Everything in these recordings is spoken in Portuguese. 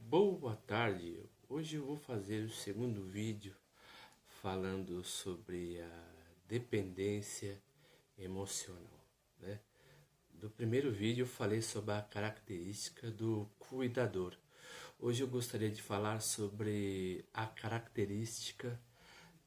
Boa tarde, hoje eu vou fazer o segundo vídeo falando sobre a dependência emocional, né? Do primeiro vídeo eu falei sobre a característica do cuidador. Hoje eu gostaria de falar sobre a característica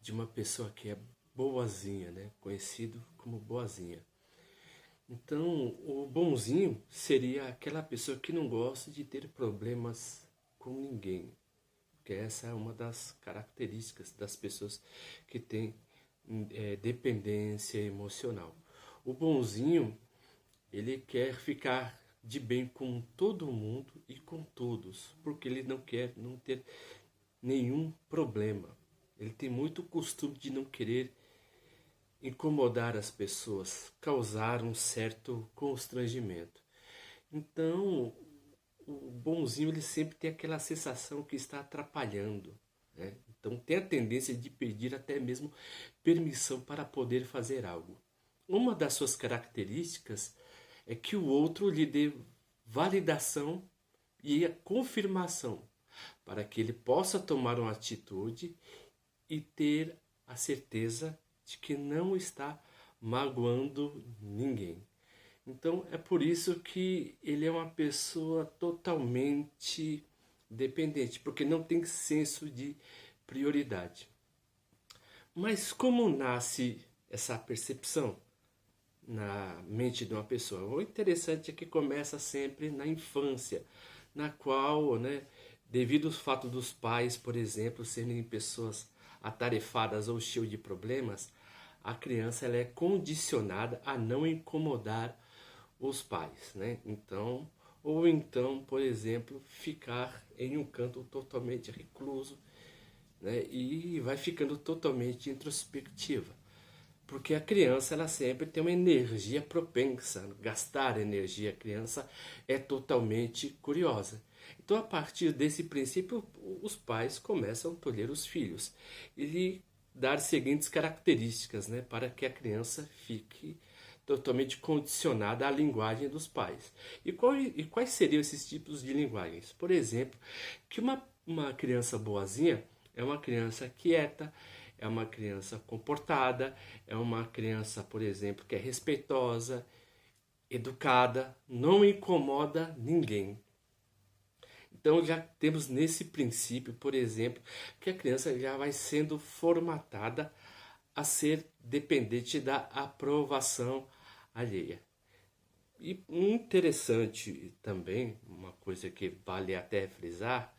de uma pessoa que é boazinha, né? Conhecido como boazinha. Então, o bonzinho seria aquela pessoa que não gosta de ter problemas com ninguém, porque essa é uma das características das pessoas que têm dependência emocional. O bonzinho, ele quer ficar de bem com todo mundo e com todos, porque ele não quer não ter nenhum problema. Ele tem muito costume de não querer incomodar as pessoas, causar um certo constrangimento. Então, o bonzinho ele sempre tem aquela sensação que está atrapalhando, né? Então tem a tendência de pedir até mesmo permissão para poder fazer algo. Uma das suas características é que o outro lhe dê validação e a confirmação para que ele possa tomar uma atitude e ter a certeza de que não está magoando ninguém. Então é por isso que ele é uma pessoa totalmente dependente, porque não tem senso de prioridade. Mas como nasce essa percepção na mente de uma pessoa? O interessante é que começa sempre na infância, na qual, né, devido ao fato dos pais, por exemplo, serem pessoas atarefadas ou cheias de problemas, a criança ela é condicionada a não incomodar os pais, né? Então, ou então, por exemplo, ficar em um canto totalmente recluso, né? E vai ficando totalmente introspectiva, porque a criança ela sempre tem uma energia propensa a gastar energia. A criança é totalmente curiosa. Então, a partir desse princípio, os pais começam a tolher os filhos e dar seguintes características, né, para que a criança fique totalmente condicionada à linguagem dos pais. E quais seriam esses tipos de linguagens? Por exemplo, que uma criança boazinha é uma criança quieta, é uma criança comportada, é uma criança, por exemplo, que é respeitosa, educada, não incomoda ninguém. Então já temos nesse princípio, por exemplo, que a criança já vai sendo formatada a ser dependente da aprovação alheia. E interessante também, uma coisa que vale até frisar,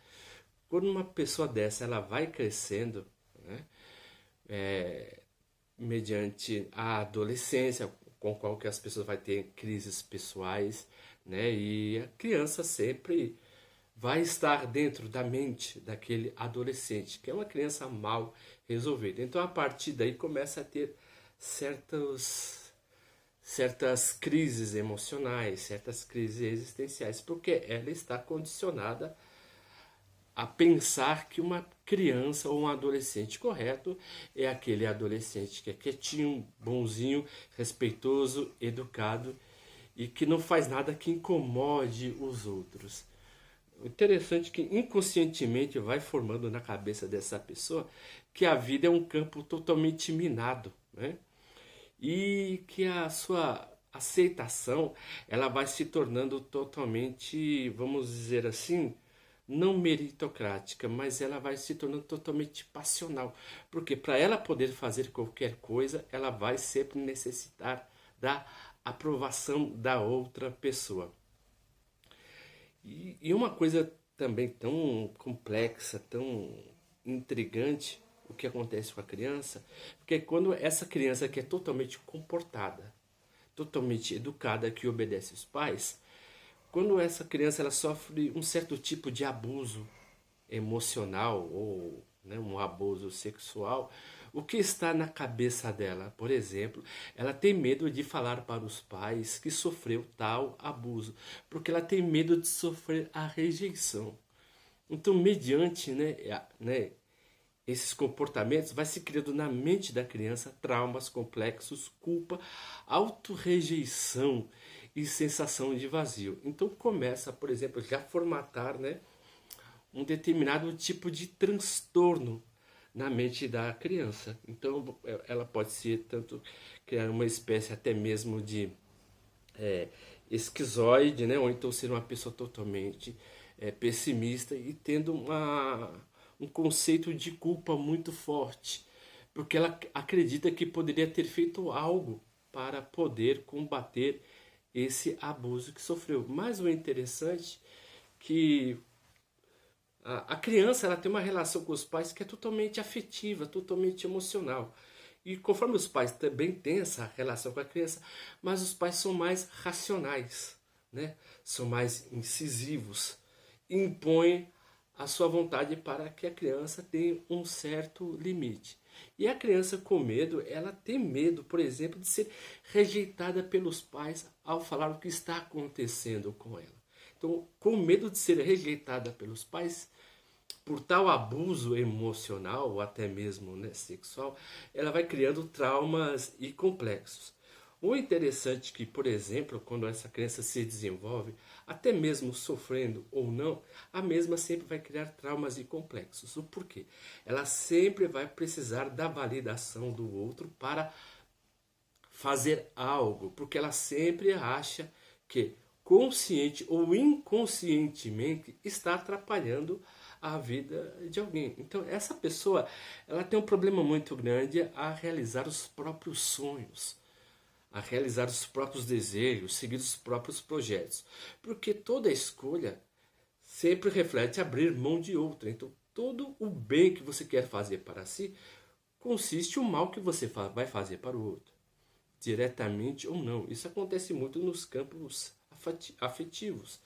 quando uma pessoa dessa ela vai crescendo, né, mediante a adolescência, com qual que as pessoas vão ter crises pessoais, né, e a criança sempre vai estar dentro da mente daquele adolescente, que é uma criança mal resolvida. Então, a partir daí, começa a ter certas crises emocionais, certas crises existenciais, porque ela está condicionada a pensar que uma criança ou um adolescente correto é aquele adolescente que é quietinho, bonzinho, respeitoso, educado e que não faz nada que incomode os outros. O interessante é que inconscientemente vai formando na cabeça dessa pessoa que a vida é um campo totalmente minado, né? E que a sua aceitação ela vai se tornando totalmente, vamos dizer assim, não meritocrática, mas ela vai se tornando totalmente passional, porque para ela poder fazer qualquer coisa, ela vai sempre necessitar da aprovação da outra pessoa. E uma coisa também tão complexa, tão intrigante, o que acontece com a criança, porque quando essa criança que é totalmente comportada, totalmente educada, que obedece os pais, quando essa criança ela sofre um certo tipo de abuso emocional ou, né, um abuso sexual, o que está na cabeça dela? Por exemplo, ela tem medo de falar para os pais que sofreu tal abuso, porque ela tem medo de sofrer a rejeição. Então, mediante, esses comportamentos, vai se criando na mente da criança traumas complexos, culpa, autorrejeição e sensação de vazio. Então começa, por exemplo, já a formatar, né, um determinado tipo de transtorno na mente da criança. Então, ela pode ser tanto criar uma espécie até mesmo de esquizoide, né? Ou então ser uma pessoa totalmente pessimista e tendo um conceito de culpa muito forte, porque ela acredita que poderia ter feito algo para poder combater esse abuso que sofreu. Mas o interessante é que a criança ela tem uma relação com os pais que é totalmente afetiva, totalmente emocional. E conforme os pais também têm essa relação com a criança, mas os pais são mais racionais, né? São mais incisivos, impõem a sua vontade para que a criança tenha um certo limite. E a criança com medo, ela tem medo, por exemplo, de ser rejeitada pelos pais ao falar o que está acontecendo com ela. Então, com medo de ser rejeitada pelos pais, por tal abuso emocional ou até mesmo, né, sexual, ela vai criando traumas e complexos. O interessante é que, por exemplo, quando essa criança se desenvolve, até mesmo sofrendo ou não, a mesma sempre vai criar traumas e complexos. O porquê? Ela sempre vai precisar da validação do outro para fazer algo, porque ela sempre acha que consciente ou inconscientemente está atrapalhando a vida de alguém. Então essa pessoa, ela tem um problema muito grande a realizar os próprios sonhos, a realizar os próprios desejos, seguir os próprios projetos, porque toda escolha sempre reflete abrir mão de outra. Então todo o bem que você quer fazer para si consiste o mal que você vai fazer para o outro, diretamente ou não. Isso acontece muito nos campos afetivos.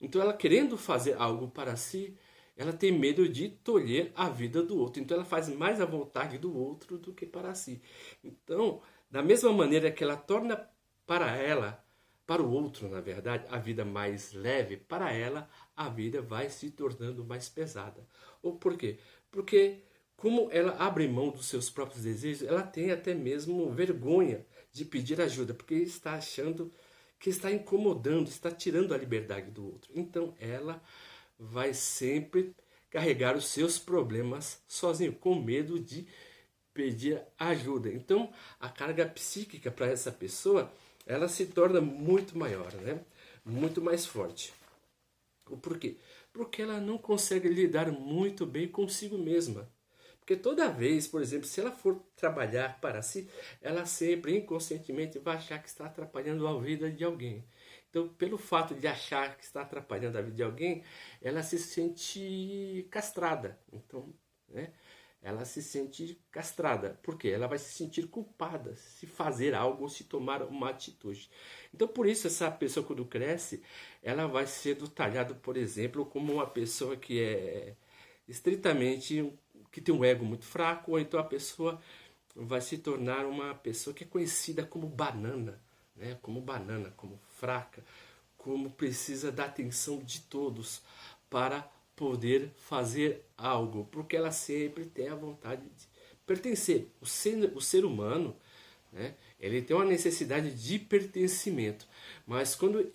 Então ela querendo fazer algo para si, ela tem medo de tolher a vida do outro. Então ela faz mais a vontade do outro do que para si. Então, da mesma maneira que ela torna para ela, para o outro, na verdade, a vida mais leve, para ela a vida vai se tornando mais pesada. Ou por quê? Porque como ela abre mão dos seus próprios desejos, ela tem até mesmo vergonha de pedir ajuda, porque está achando que está incomodando, está tirando a liberdade do outro. Então ela vai sempre carregar os seus problemas sozinho, com medo de pedir ajuda. Então a carga psíquica para essa pessoa, ela se torna muito maior, né? Muito mais forte. O porquê? Porque ela não consegue lidar muito bem consigo mesma. Porque toda vez, por exemplo, se ela for trabalhar para si, ela sempre inconscientemente vai achar que está atrapalhando a vida de alguém. Então, pelo fato de achar que está atrapalhando a vida de alguém, ela se sente castrada. Então, né? Ela se sente castrada. Por quê? Ela vai se sentir culpada se fazer algo ou se tomar uma atitude. Então, por isso, essa pessoa, quando cresce, ela vai sendo talhada, por exemplo, como uma pessoa que é estritamente, que tem um ego muito fraco, ou então a pessoa vai se tornar uma pessoa que é conhecida como banana, né? Como banana, como fraca, como precisa da atenção de todos para poder fazer algo, porque ela sempre tem a vontade de pertencer. O ser humano, né, ele tem uma necessidade de pertencimento, mas quando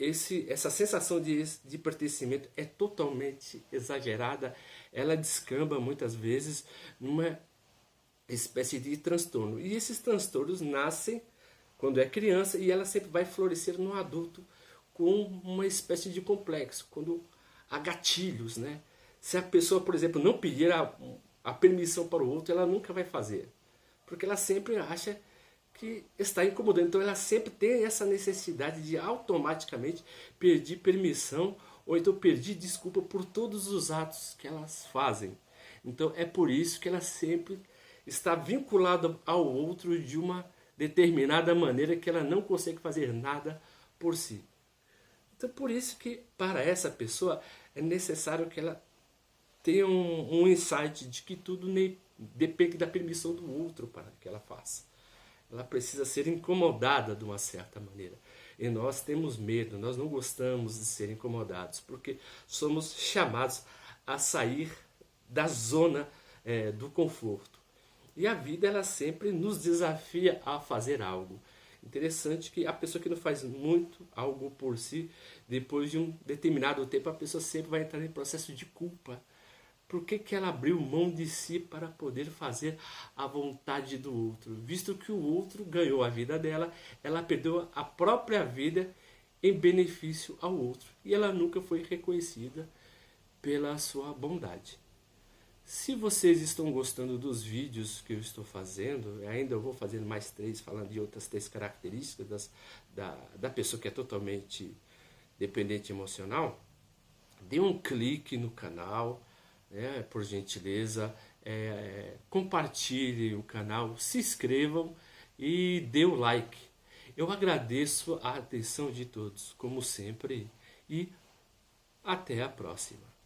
essa sensação de pertencimento é totalmente exagerada, ela descamba muitas vezes numa espécie de transtorno. E esses transtornos nascem quando é criança e ela sempre vai florescer no adulto com uma espécie de complexo, quando há gatilhos, né? Se a pessoa, por exemplo, não pedir a permissão para o outro, ela nunca vai fazer, porque ela sempre acha que está incomodando. Então ela sempre tem essa necessidade de automaticamente pedir permissão ou então pedir desculpa por todos os atos que elas fazem. Então é por isso que ela sempre está vinculada ao outro de uma determinada maneira que ela não consegue fazer nada por si. Então por isso que para essa pessoa é necessário que ela tenha um insight de que tudo depende da permissão do outro para que ela faça. Ela precisa ser incomodada de uma certa maneira. E nós temos medo, nós não gostamos de ser incomodados, porque somos chamados a sair da zona do conforto. E a vida ela sempre nos desafia a fazer algo. Interessante que a pessoa que não faz muito algo por si, depois de um determinado tempo, a pessoa sempre vai entrar em processo de culpa. Por que, que ela abriu mão de si para poder fazer a vontade do outro? Visto que o outro ganhou a vida dela, ela perdeu a própria vida em benefício ao outro. E ela nunca foi reconhecida pela sua bondade. Se vocês estão gostando dos vídeos que eu estou fazendo, ainda eu vou fazendo mais 3, falando de outras 3 características da pessoa que é totalmente dependente emocional, dê um clique no canal, né, por gentileza, compartilhem o canal, se inscrevam e dê o like. Eu agradeço a atenção de todos, como sempre, e até a próxima.